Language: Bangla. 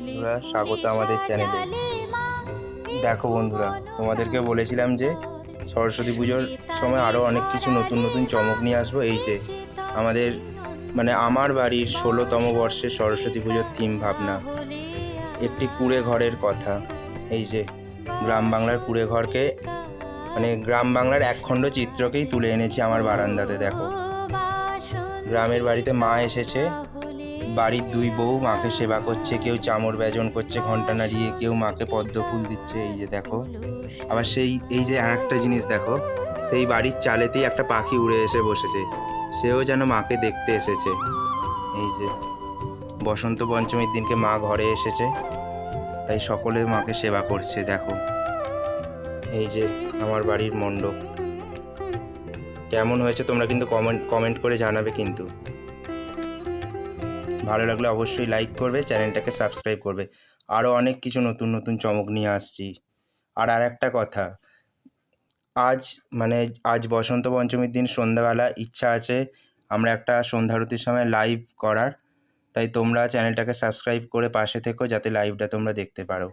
বন্ধুরা, স্বাগত আমাদের চ্যানেলে। দেখো বন্ধুরা, তোমাদেরকে বলেছিলাম যে সরস্বতী পুজোর সময় আরও অনেক কিছু নতুন নতুন চমক নিয়ে আসবো। এই যে আমাদের আমার বাড়ির 16তম বর্ষের সরস্বতী পুজোর থিম ভাবনা, একটি কুঁড়ে ঘরের কথা। এই যে গ্রাম বাংলার কুঁড়ে ঘরকে, গ্রাম বাংলার একখণ্ড চিত্রকেই তুলে এনেছি আমার বারান্দাতে। দেখো, গ্রামের বাড়িতে মা এসেছে, বাড়ির দুই বউ মাকে সেবা করছে, কেউ চামর ব্যজন করছে ঘন্টা নাড়িয়ে, কেউ মাকে পদ্ম ফুল দিচ্ছে। এই যে দেখো, আবার এই যে আর একটা জিনিস দেখো, সেই বাড়ির চালেতেই একটা পাখি উড়ে এসে বসেছে, সেও যেন মাকে দেখতে এসেছে। এই যে বসন্ত পঞ্চমীর দিনকে মা ঘরে এসেছে, তাই সকলে মাকে সেবা করছে। দেখো, এই যে আমার বাড়ির মণ্ডপ কেমন হয়েছে তোমরা কিন্তু কমেন্ট করে জানাবে। কিন্তু ভালো লাগলে অবশ্যই লাইক করবে, চ্যানেলটাকে সাবস্ক্রাইব করবে। আরও অনেক কিছু নতুন নতুন চমক নিয়ে আসছি। আর একটা কথা, আজ আজ বসন্ত পঞ্চমীর দিন সন্ধ্যাবেলা ইচ্ছা আছে আমরা একটা সন্ধ্যারতির সময় লাইভ করার, তাই তোমরা চ্যানেলটাকে সাবস্ক্রাইব করে পাশে থেকো যাতে লাইভটা তোমরা দেখতে পারো।